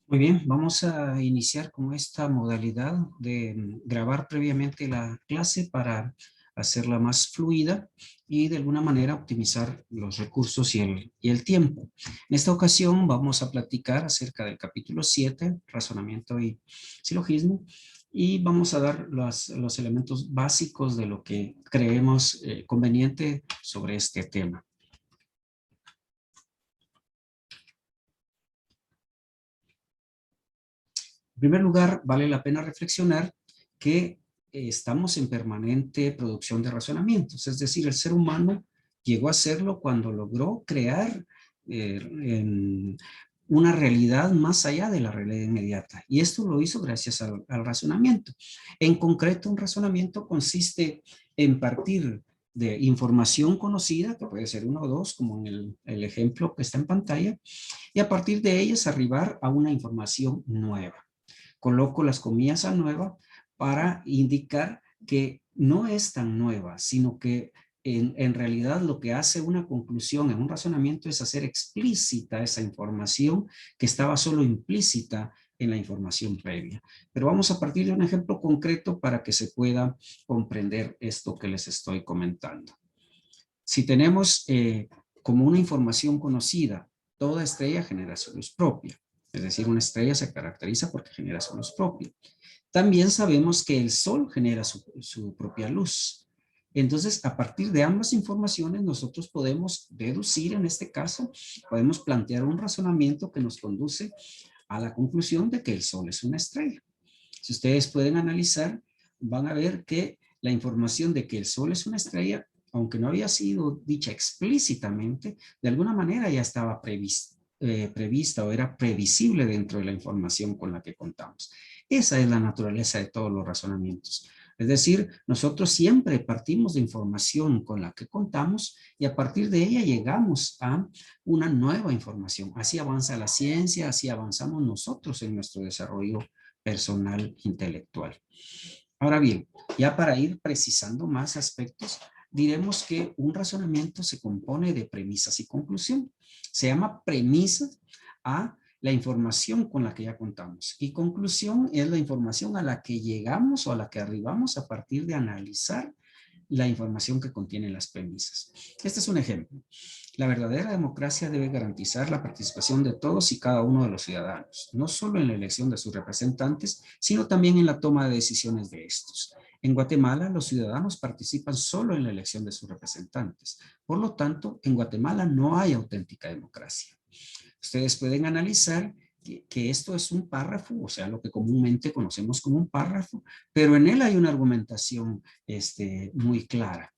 Muy bien, vamos a iniciar con esta modalidad de grabar previamente la clase para hacerla más fluida y de alguna manera optimizar los recursos y el tiempo. En esta ocasión vamos a platicar acerca del capítulo 7, razonamiento y silogismo, y vamos a dar los elementos básicos de lo que creemos conveniente sobre este tema. En primer lugar, vale la pena reflexionar que estamos en permanente producción de razonamientos, es decir, el ser humano llegó a hacerlo cuando logró crear una realidad más allá de la realidad inmediata, y esto lo hizo gracias al razonamiento. En concreto, un razonamiento consiste en partir de información conocida, que puede ser uno o dos, como en el ejemplo que está en pantalla, y a partir de ellas arribar a una información nueva. Coloco las comillas a nueva para indicar que no es tan nueva, sino que en realidad lo que hace una conclusión en un razonamiento es hacer explícita esa información que estaba solo implícita en la información previa. Pero vamos a partir de un ejemplo concreto para que se pueda comprender esto que les estoy comentando. Si tenemos como una información conocida, toda estrella genera su luz propia. Es decir, una estrella se caracteriza porque genera su luz propia. También sabemos que el Sol genera su propia luz. Entonces, a partir de ambas informaciones, nosotros podemos deducir, en este caso, podemos plantear un razonamiento que nos conduce a la conclusión de que el Sol es una estrella. Si ustedes pueden analizar, van a ver que la información de que el Sol es una estrella, aunque no había sido dicha explícitamente, de alguna manera ya estaba prevista o era previsible dentro de la información con la que contamos. Esa es la naturaleza de todos los razonamientos. Es decir, nosotros siempre partimos de información con la que contamos y a partir de ella llegamos a una nueva información. Así avanza la ciencia, así avanzamos nosotros en nuestro desarrollo personal intelectual. Ahora bien, ya para ir precisando más aspectos, diremos que un razonamiento se compone de premisas y conclusión. Se llama premisa a la información con la que ya contamos y conclusión es la información a la que llegamos o a la que arribamos a partir de analizar la información que contienen las premisas. Este es un ejemplo. La verdadera democracia debe garantizar la participación de todos y cada uno de los ciudadanos, no solo en la elección de sus representantes, sino también en la toma de decisiones de estos. En Guatemala, los ciudadanos participan solo en la elección de sus representantes. Por lo tanto, en Guatemala no hay auténtica democracia. Ustedes pueden analizar que esto es un párrafo, o sea, lo que comúnmente conocemos como un párrafo, pero en él hay una argumentación muy clara.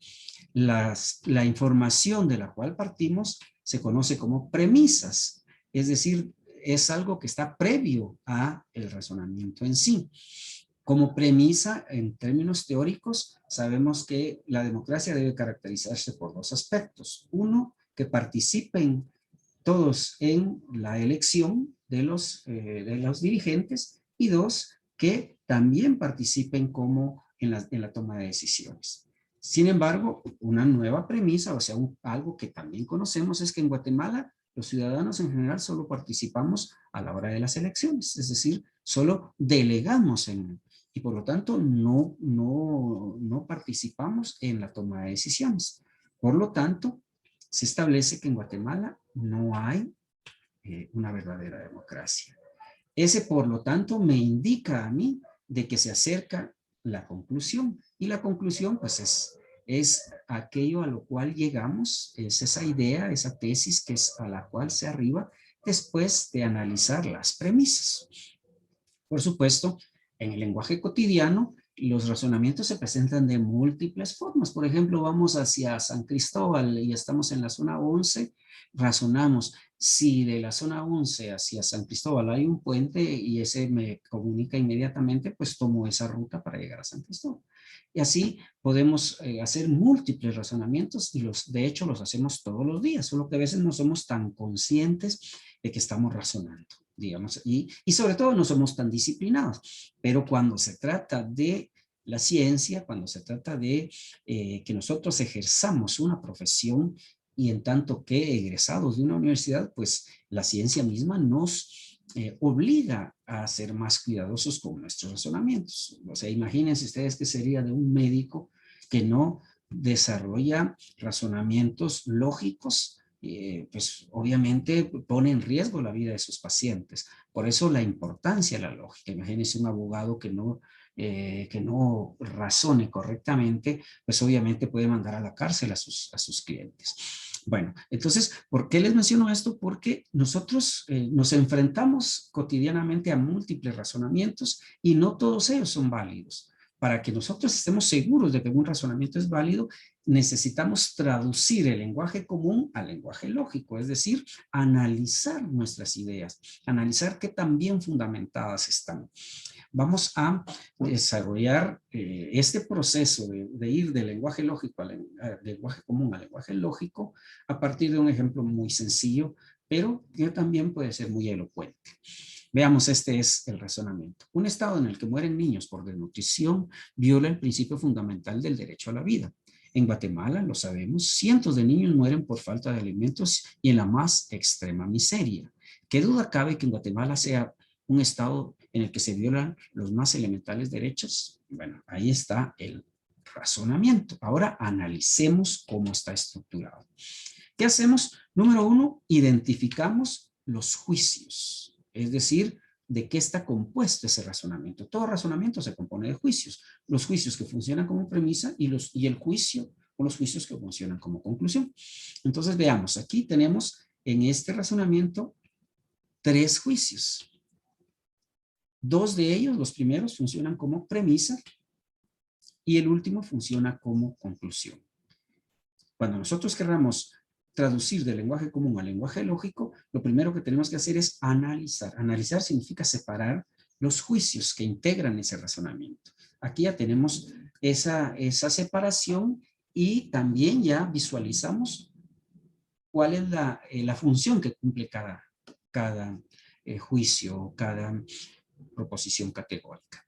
La información de la cual partimos se conoce como premisas, es decir, es algo que está previo a el razonamiento en sí. Como premisa, en términos teóricos, sabemos que la democracia debe caracterizarse por dos aspectos. Uno, que participen todos en la elección de los dirigentes, y dos, que también participen como en la toma de decisiones. Sin embargo, una nueva premisa, o sea, algo que también conocemos, es que en Guatemala los ciudadanos en general solo participamos a la hora de las elecciones, es decir, solo delegamos y por lo tanto no participamos en la toma de decisiones. Por lo tanto, se establece que en Guatemala no hay una verdadera democracia. Ese, por lo tanto, me indica a mí de que se acerca la conclusión. Y la conclusión, pues, es aquello a lo cual llegamos, es esa idea, esa tesis que es a la cual se arriba después de analizar las premisas. Por supuesto, en el lenguaje cotidiano, los razonamientos se presentan de múltiples formas. Por ejemplo, vamos hacia San Cristóbal y estamos en la zona 11, razonamos. Si de la zona 11 hacia San Cristóbal hay un puente y ese me comunica inmediatamente, pues tomo esa ruta para llegar a San Cristóbal. Y así podemos hacer múltiples razonamientos y de hecho los hacemos todos los días, solo que a veces no somos tan conscientes de que estamos razonando, digamos, y sobre todo no somos tan disciplinados. Pero cuando se trata de la ciencia, cuando se trata de que nosotros ejerzamos una profesión y en tanto que egresados de una universidad, pues la ciencia misma nos obliga a ser más cuidadosos con nuestros razonamientos. O sea, imagínense ustedes que sería de un médico que no desarrolla razonamientos lógicos, pues obviamente pone en riesgo la vida de sus pacientes. Por eso la importancia de la lógica. Imagínense un abogado que no razone correctamente, pues obviamente puede mandar a la cárcel a sus clientes. Bueno, entonces, ¿por qué les menciono esto? Porque nosotros nos enfrentamos cotidianamente a múltiples razonamientos y no todos ellos son válidos. Para que nosotros estemos seguros de que un razonamiento es válido, necesitamos traducir el lenguaje común al lenguaje lógico, es decir, analizar nuestras ideas, analizar qué tan bien fundamentadas están. Vamos a desarrollar este proceso de ir del lenguaje lógico al lenguaje común al lenguaje lógico a partir de un ejemplo muy sencillo, pero que también puede ser muy elocuente. Veamos, este es el razonamiento. Un estado en el que mueren niños por desnutrición viola el principio fundamental del derecho a la vida. En Guatemala, lo sabemos, cientos de niños mueren por falta de alimentos y en la más extrema miseria. ¿Qué duda cabe que en Guatemala sea un estado en el que se violan los más elementales derechos? Bueno, ahí está el razonamiento. Ahora analicemos cómo está estructurado. ¿Qué hacemos? Número uno, identificamos los juicios, es decir, de qué está compuesto ese razonamiento. Todo razonamiento se compone de juicios. Los juicios que funcionan como premisa y el juicio o los juicios que funcionan como conclusión. Entonces veamos, aquí tenemos en este razonamiento 3 juicios. 2 de ellos, los primeros, funcionan como premisa y el último funciona como conclusión. Cuando nosotros queramos traducir del lenguaje común al lenguaje lógico, lo primero que tenemos que hacer es analizar. Analizar significa separar los juicios que integran ese razonamiento. Aquí ya tenemos esa separación y también ya visualizamos cuál es la función que cumple cada juicio, cada proposición categórica.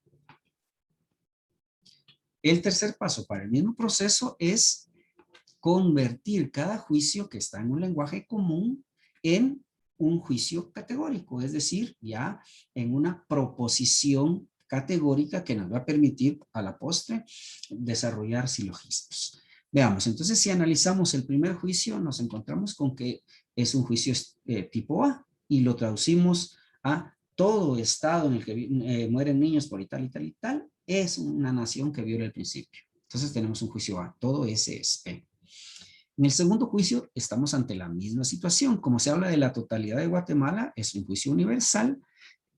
El tercer paso para el mismo proceso es convertir cada juicio que está en un lenguaje común en un juicio categórico, es decir, ya en una proposición categórica que nos va a permitir a la postre desarrollar silogismos. Veamos, entonces si analizamos el primer juicio, nos encontramos con que es un juicio tipo A y lo traducimos a todo estado en el que mueren niños por y tal y tal y tal, es una nación que viola el principio. Entonces tenemos un juicio A, todo ese es P. En el segundo juicio estamos ante la misma situación. Como se habla de la totalidad de Guatemala, es un juicio universal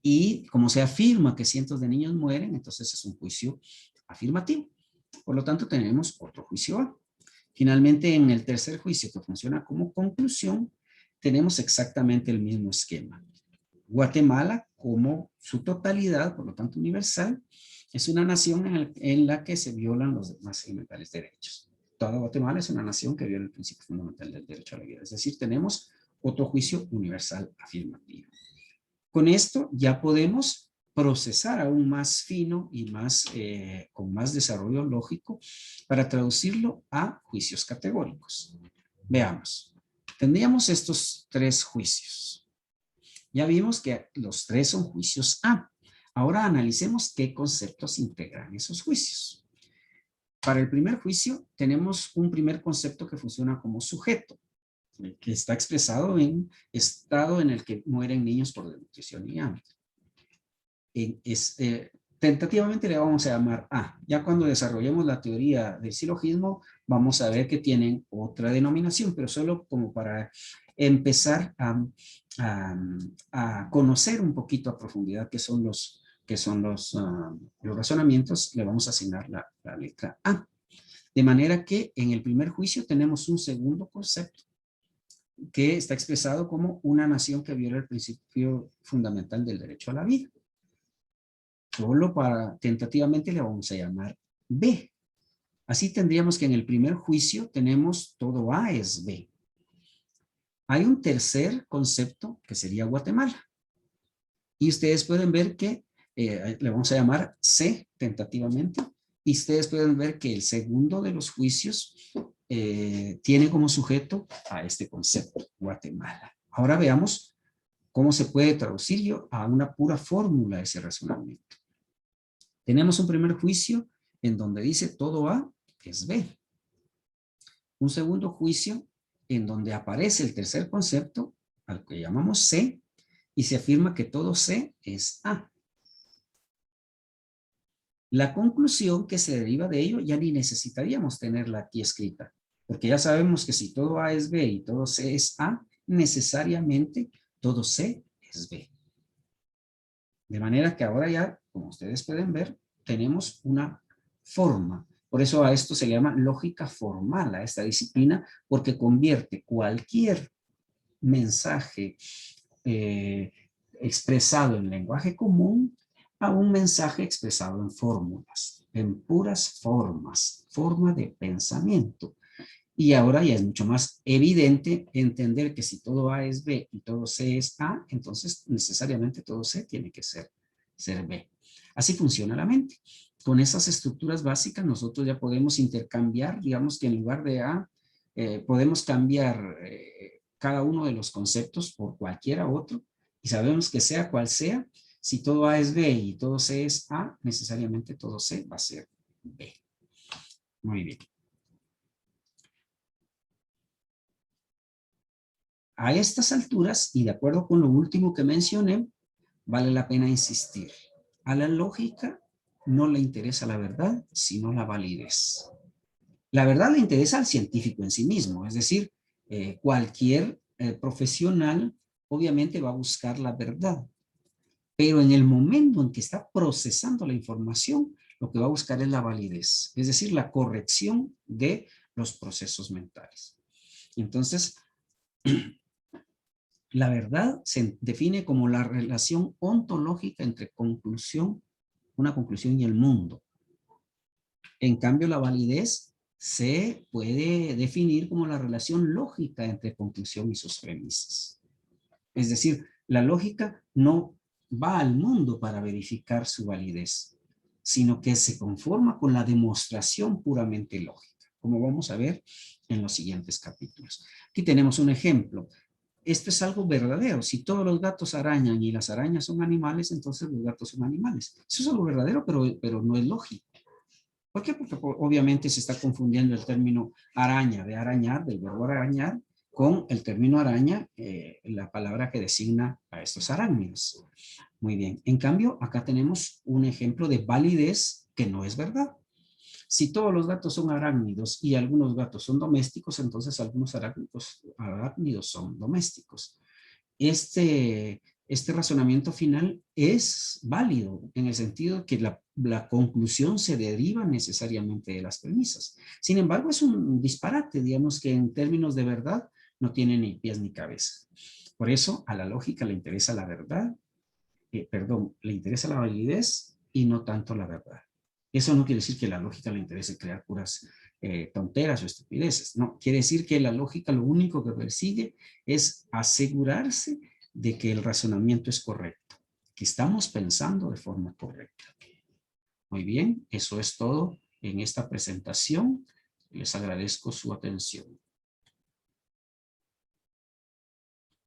y como se afirma que cientos de niños mueren, entonces es un juicio afirmativo. Por lo tanto, tenemos otro juicio A. Finalmente, en el tercer juicio, que funciona como conclusión, tenemos exactamente el mismo esquema. Guatemala, como su totalidad, por lo tanto universal, es una nación en la que se violan los más elementales derechos. Toda Guatemala es una nación que viola el principio fundamental del derecho a la vida. Es decir, tenemos otro juicio universal afirmativo. Con esto ya podemos procesar aún más fino y con más desarrollo lógico para traducirlo a juicios categóricos. Veamos. Tendríamos estos 3 juicios. Ya vimos que los 3 son juicios A. Ahora analicemos qué conceptos integran esos juicios. Para el primer juicio tenemos un primer concepto que funciona como sujeto, que está expresado en estado en el que mueren niños por desnutrición y hambre. Tentativamente le vamos a llamar A. Ya cuando desarrollemos la teoría del silogismo, vamos a ver que tienen otra denominación, pero solo como para empezar a conocer un poquito a profundidad qué son los razonamientos, le vamos a asignar la letra A. De manera que en el primer juicio tenemos un segundo concepto que está expresado como una nación que viola el principio fundamental del derecho a la vida. Solo tentativamente le vamos a llamar B. Así tendríamos que en el primer juicio tenemos todo A es B. Hay un tercer concepto que sería Guatemala. Y ustedes pueden ver que le vamos a llamar C tentativamente. Y ustedes pueden ver que el segundo de los juicios tiene como sujeto a este concepto, Guatemala. Ahora veamos ¿Cómo se puede traducir yo a una pura fórmula ese razonamiento? Tenemos un primer juicio en donde dice todo A es B. Un segundo juicio en donde aparece el tercer concepto, al que llamamos C, y se afirma que todo C es A. La conclusión que se deriva de ello ya ni necesitaríamos tenerla aquí escrita, porque ya sabemos que si todo A es B y todo C es A, necesariamente todo C es B. De manera que ahora ya, como ustedes pueden ver, tenemos una forma. Por eso a esto se le llama lógica formal, a esta disciplina, porque convierte cualquier mensaje expresado en lenguaje común a un mensaje expresado en fórmulas, en puras formas, forma de pensamiento. Y ahora ya es mucho más evidente entender que si todo A es B y todo C es A, entonces necesariamente todo C tiene que ser B. Así funciona la mente. Con esas estructuras básicas nosotros ya podemos intercambiar, digamos que en lugar de A, podemos cambiar cada uno de los conceptos por cualquiera otro y sabemos que sea cual sea, si todo A es B y todo C es A, necesariamente todo C va a ser B. Muy bien. A estas alturas, y de acuerdo con lo último que mencioné, vale la pena insistir. A la lógica no le interesa la verdad, sino la validez. La verdad le interesa al científico en sí mismo, es decir, cualquier profesional obviamente va a buscar la verdad, pero en el momento en que está procesando la información, lo que va a buscar es la validez, es decir, la corrección de los procesos mentales. Entonces, la verdad se define como la relación ontológica entre una conclusión y el mundo. En cambio, la validez se puede definir como la relación lógica entre conclusión y sus premisas. Es decir, la lógica no va al mundo para verificar su validez, sino que se conforma con la demostración puramente lógica, como vamos a ver en los siguientes capítulos. Aquí tenemos un ejemplo. Esto es algo verdadero. Si todos los gatos arañan y las arañas son animales, entonces los gatos son animales. Eso es algo verdadero, pero no es lógico. ¿Por qué? Porque obviamente se está confundiendo el término araña, de arañar, del verbo arañar, con el término araña, la palabra que designa a estos arácnidos. Muy bien. En cambio, acá tenemos un ejemplo de validez que no es verdad. Si todos los gatos son arácnidos y algunos gatos son domésticos, entonces algunos arácnidos son domésticos. Este razonamiento final es válido en el sentido que la conclusión se deriva necesariamente de las premisas. Sin embargo, es un disparate, digamos que en términos de verdad no tiene ni pies ni cabeza. Por eso a la lógica le interesa la verdad, le interesa la validez y no tanto la verdad. Eso no quiere decir que la lógica le interese crear puras tonteras o estupideces. No, quiere decir que la lógica lo único que persigue es asegurarse de que el razonamiento es correcto, que estamos pensando de forma correcta. Muy bien, eso es todo en esta presentación. Les agradezco su atención.